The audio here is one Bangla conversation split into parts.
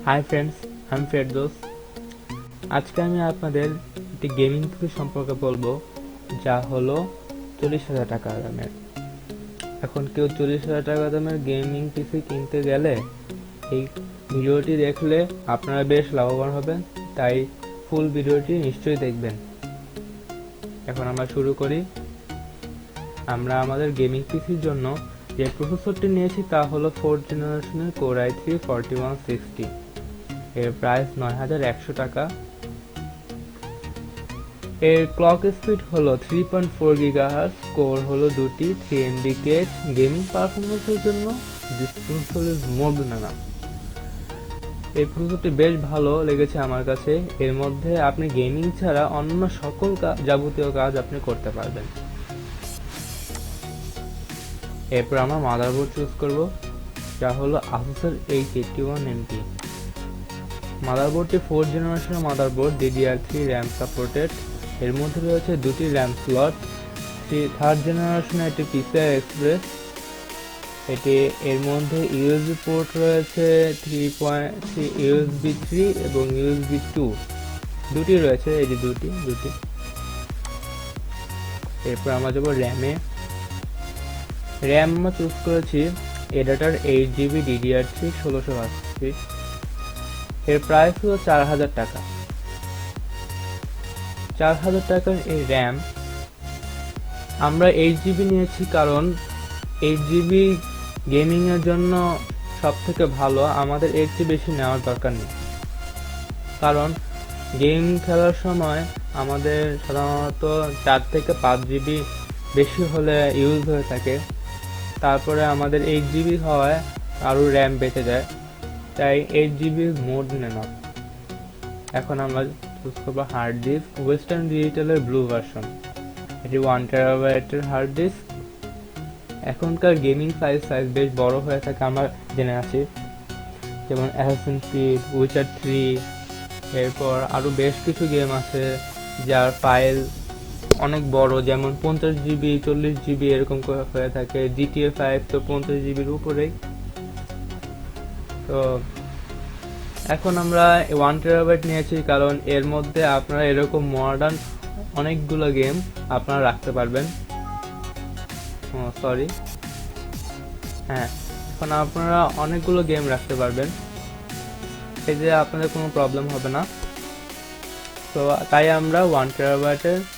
হাই ফ্রেন্ডস, আমি ফেরদৌস। আজকে আমি আপনাদের একটি গেমিং পিসি সম্পর্কে বলবো, যা হলো 40,000 টাকা দামের। এখন কেউ 40,000 টাকা দামের গেমিং পিসি কিনতে গেলে এই ভিডিওটি দেখলে আপনারা বেশ লাভবান হবেন, তাই ফুল ভিডিওটি নিশ্চয়ই দেখবেন। এখন আমরা শুরু করি। আমরা আমাদের গেমিং পিসির জন্য যে প্রসেসরটি নিয়েছি তা হলো 4th জেনারেশনের Core i3 4160। এর প্রাইস 9,100 টাকা। এর ক্লক স্পিড হলো 3.4 GHz, কোর হলো দুটি, 3 MB কেচ। গেমিং পারফরমেন্সের জন্য this processor is more than enough. এই প্রসেসরটি বেশ ভালো লেগেছে আমার কাছে। এর মধ্যে আপনি গেমিং ছাড়া অন্য সকল যাবতীয় কাজ আপনি করতে পারবেন। এরপর আমরা মাদারবোর্ড চুজ করব, যা হলো Asus H81MT। মাদারবোর্ডটি 4th জেনারেশনের মাদারবোর্ড, DDR3 র্যাম সাপোর্টেড। এর মধ্যে রয়েছে দুটি র্যাম স্লট। 3rd জেনারেশনের একটি PCI Express। এর মধ্যে USB পোর্ট রয়েছে 3.3, USB 3 এবং USB 2 দুটি রয়েছে, এই যে দুটি। এরপর আমরা যাবো র্যামে। র্যাম আমরা চুজ করেছি এডাটার 8GB DDR3 1680। এর প্রাইস হলো 4,000 টাকা। 4,000 টাকার এই র্যাম আমরা 8GB নিয়েছি, কারণ 8GB গেমিং এর জন্য সব থেকে ভালো। আমাদের এর চেয়ে বেশি নেওয়ার দরকার নেই, কারণ গেম খেলার সময় আমাদের সাধারণত 4 থেকে 5GB বেশি হলে ইউজ হয়ে থাকে। তারপরে আমাদের 8GB হওয়ায় আরও র্যাম বেঁচে যায়, তাই 8GB মোর দেন এনাফ। এখন আমরা চুজ করবো হার্ড ডিস্ক, ওয়েস্টার্ন ডিজিটালের ব্লু ভার্সন। এটি 1TB হার্ড ডিস্ক। এখনকার গেমিং সাইজ বেশ বড় হয়ে থাকে, আমরা জেনে আছি, যেমন Assassin's Creed, Witcher 3। এরপর আরও বেশ কিছু গেম আছে যার ফাইল অনেক বড়, যেমন 50GB 40GB এরকম হয়ে থাকে। GTA 5 তো 50GBর উপরেই। তো এখন আমরা 1TB নিয়েছি, কারণ এর মধ্যে আপনারা এরকম মডার্ন অনেকগুলো গেম আপনারা রাখতে পারবেন। এখন আপনারা অনেকগুলো গেম রাখতে পারবেন, এই যে আপনাদের কোনো প্রবলেম হবে না। তো তাই আমরা 1TB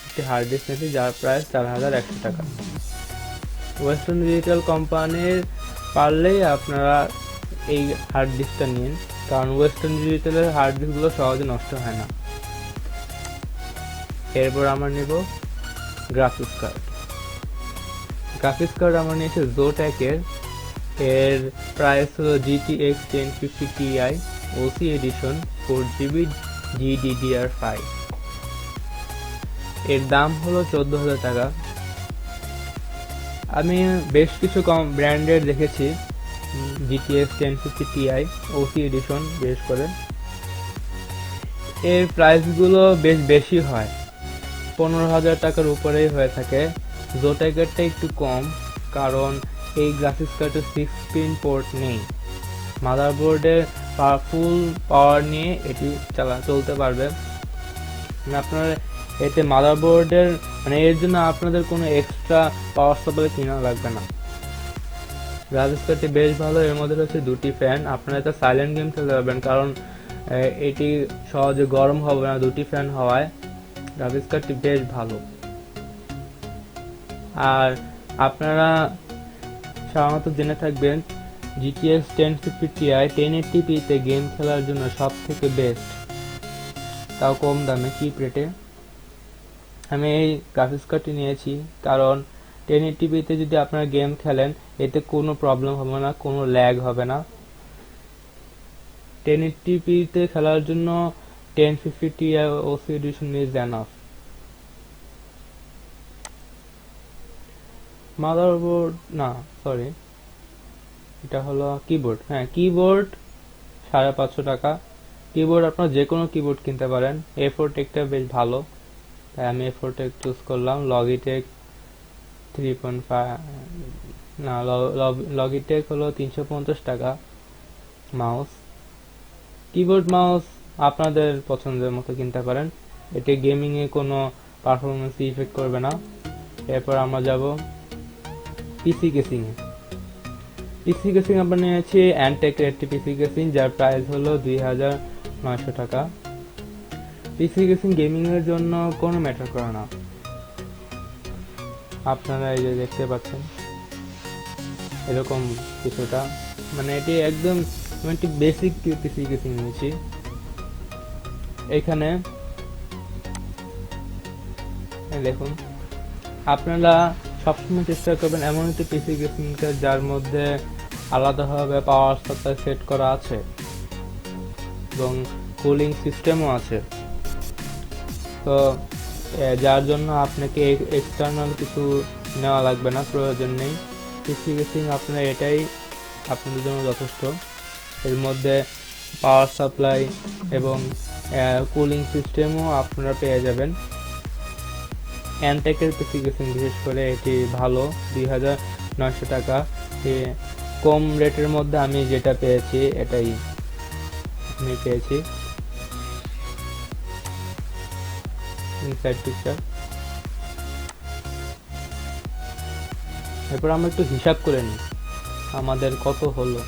একটি হার্ড ডিস্ক নিয়েছি, যার প্রাইস 4,100 টাকা। ওয়েস্টার্ন ডিজিটাল কোম্পানির পারলেই আপনারা এই হার্ড ডিস্কটা নিন, কারণ ওয়েস্টার্ন ডিজিটালের হার্ড ডিস্কগুলো সহজে নষ্ট হয় না। এরপর আমরা নেব গ্রাফিক্স কার্ড। আমরা নিয়েছি Zotac-এর। এর প্রাইস হলো GTX 1050 Ti OC addition, 4GB GDDR5। এর দাম হলো 14,000 টাকা। আমি বেশ কিছু কম ব্র্যান্ডের দেখেছি GTX 1050 Ti OC এডিশন বেশ করে। এর প্রাইসগুলো বেশ বেশি হয়, 15,000 টাকার উপরেই হয়ে থাকে। Zotac-এরটা একটু কম, কারণ এই গ্রাফিক্স কার্ডে 6 পিন পোর্ট নেই। মাদারবোর্ডের ফুল পাওয়ার নিয়ে এটি চলতে পারবে। আপনার এতে মাদারবোর্ডের এর জন্য আপনাদের কোনো এক্সট্রা পাওয়ার সাপ্লাই কিনা লাগবে না। গ্রাফিক্স কার্ডটি বেশ ভালো। এর মধ্যে রয়েছে দুটি ফ্যান। আপনারা এটা সাইলেন্ট গেম খেলতে পারবেন, কারণ এটি সহজে গরম হবে না দুটি ফ্যান হওয়ায়। গ্রাফিক্স কার্ডটি বেশ ভালো। আর আপনারা সাধারণত জেনে থাকবেন GTX 1050 Ti 1080p তে গেম খেলার জন্য সব থেকে বেস্ট, তাও কম দামে, চিপ রেটে। আমি এই গ্রাফিক্স কার্ডটি নিয়েছি, কারণ 1080p তে যদি আপনারা গেম খেলেন এতে কোনো প্রবলেম হবে না, কোনো ল্যাগ হবে না। 1080p তে খেলার জন্য 1050 Ti OC edition is enough. Motherboard এটা হলো কিবোর্ড। কিবোর্ড 550 টাকা। কিবোর্ড আপনারা যে কোনো কিবোর্ড কিনতে পারেন। A4 টেকটা বেশ ভালো, তাই আমি A4 টেক চুজ করলাম। Logitech 3.5 Logitech হলো 350 টাকা মাউস। কিবোর্ড মাউস আপনাদের পছন্দের মতো কিনতে পারেন, এটি গেমিং এ কোনো পারফরমেন্স ইফেক্ট করবে না। এরপর আমরা যাব পিসি কেসিং এ। পিসি কেসিং আমরা নিয়েছি অ্যান্টেকের একটি পিসি কেসিং, যার প্রাইস হলো 2900 টাকা। পিসি কেসিং গেমিং এর জন্য কোনো ম্যাটার করে না। আপনারা এই যে দেখতে পাচ্ছেন এরকম কিছুটা, মানে এটি একদম একটি বেসিক পিসি কেসিং নিয়েছি। এখানে দেখুন, আপনারা সবসময় চেষ্টা করবেন এমন একটি পিসি কেসিং যার মধ্যে আলাদাভাবে পাওয়ার সাপ্লাই সেট করা আছে এবং কুলিং সিস্টেমও আছে। তো যার জন্য আপনাকে এক্সটার্নাল কিছু নেওয়া লাগবে না, প্রয়োজন নেই। পিসি কেসিং আপনার এটাই আপনাদের জন্য যথেষ্ট। এর মধ্যে পাওয়ার সাপ্লাই এবং কুলিং সিস্টেমও আপনারা পেয়ে যাবেন। অ্যান্টেকের পিসি কেসিং বিশেষ করে এটি ভালো, 2900 টাকা। কম রেটের মধ্যে আমি যেটা পেয়েছি এটাই আমি পেয়েছি। Inside picture. এরপর আমরা একটু হিসাব করে নিই আমাদের কত হলো।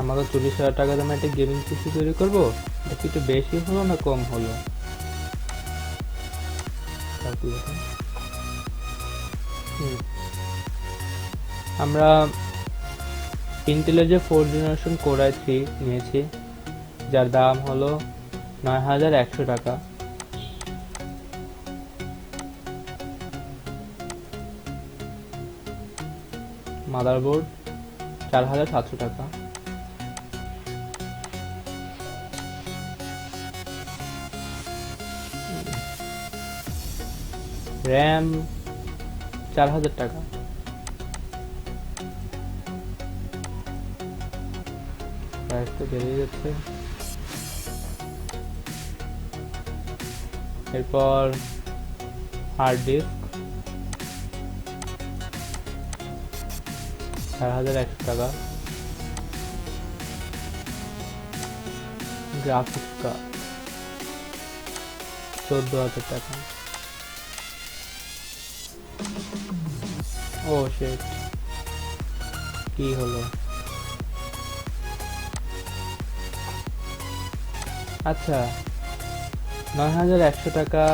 আমাদের 40,000 টাকা দামে একটা গেমিং পিসি তৈরি করবো, এটা কি একটু বেশি হলো না কম হলো? আমরা ইন্টেলের যে 4th জেনারেশন কোর i3 নিয়েছি, যার দাম হলো 9100 টাকা। মাদারবোর্ড 4700 টাকা। র্যাম 4000 টাকা। প্রাইস তো বেড়ে যাচ্ছে। এরপর হার্ড ডিস্ক 4100 টাকা। গ্রাফিক্স কার্ড 14000 টাকা। ও শিট, কি হলো? আচ্ছা, 9100 টাকা,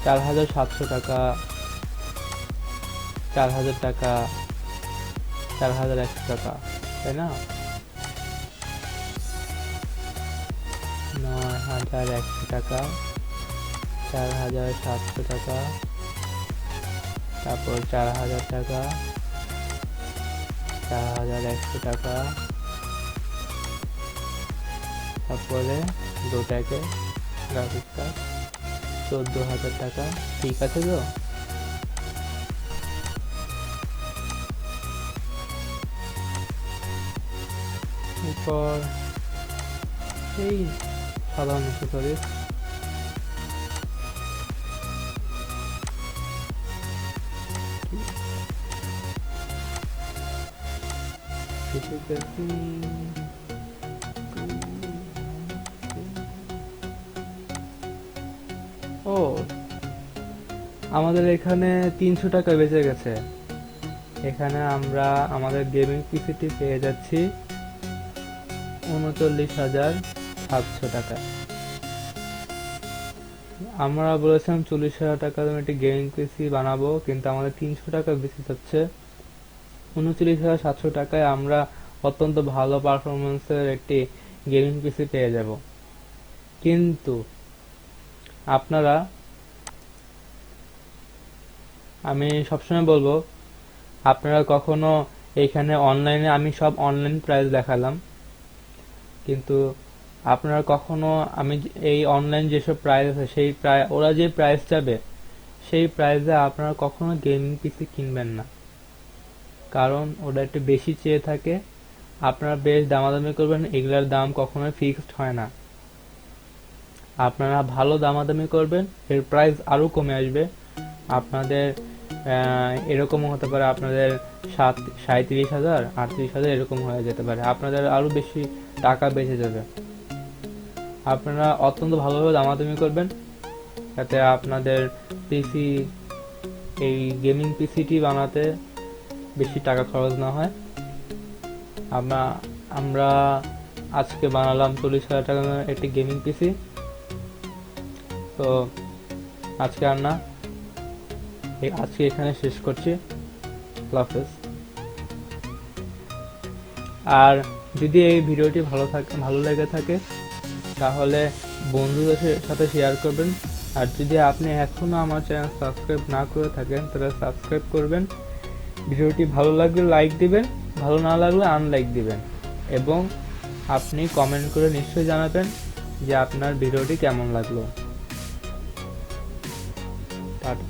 4700 টাকা, 4000 টাকা, 4100 টাকা, তাই না? 9100 টাকা, 4700 টাকা, তারপর 4000 টাকা, 4100 টাকা, তারপরে দুটাকে গ্রাফিক্স কার্ড 14000 টাকা। ঠিক আছে তো? এরপর এই সাধারণ অ্যাক্সেসরিজ, ও আমাদের এখানে 300 টাকা বেঁচে গেছে। এখানে আমরা আমাদের গেমিং পিসিটি পেয়ে যাচ্ছি 39,700 টাকা। আমরা বলেছিলাম 40,000 টাকা দামে একটি গেমিং পিসি বানাবো, কিন্তু আমাদের 300 টাকা বেশি যাচ্ছে। 39,700 টাকায় আমরা অত্যন্ত ভালো পারফরমেন্সের একটি গেমিং পিসি পেয়ে যাব। কিন্তু আপনারা, আমি সবসময় বলবো, আপনারা কখনো এইখানে অনলাইনে, আমি সব অনলাইন প্রাইস দেখালাম, কিন্তু আপনারা কখনো আমি এই অনলাইন যেসব প্রাইস আছে সেই ওরা যে প্রাইস যাবে সেই প্রাইসে আপনারা কখনো গেমিং পিসি কিনবেন না, কারণ ওরা একটু বেশি চেয়ে থাকে। আপনারা বেশ দামাদামি করবেন, এগুলার দাম কখনোই ফিক্সড হয় না। আপনারা ভালো দামাদামি করবেন, এর প্রাইস আরো কমে আসবে। আপনাদের এরকমও হতে পারে আপনাদের 37,000 38,000 এরকম হয়ে যেতে পারে, আপনাদের আরও বেশি টাকা বেঁচে যাবে। আপনারা অত্যন্ত ভালোভাবে দামাদামি করবেন যাতে আপনাদের পিসি, এই গেমিং পিসিটি বানাতে বেশি টাকা খরচ না হয়। আমরা আজকে বানালাম 40,000 টাকা একটি গেমিং পিসি। তো আজকে আর না, আজকে এখানে শেষ করছি। আল্লাহ হাফেজ। আর যদি এই ভিডিওটি ভালো লেগে থাকে তাহলে বন্ধুদের সাথে শেয়ার করবেন। আর যদি আপনি এখনও আমার চ্যানেল সাবস্ক্রাইব না করে থাকেন তাহলে সাবস্ক্রাইব করবেন। ভিডিওটি ভালো লাগলে লাইক দিবেন, ভালো না লাগলে আনলাইক দিবেন, এবং আপনি কমেন্ট করে নিশ্চয়ই জানাবেন যে আপনার ভিডিওটি কেমন লাগলো। টাটা।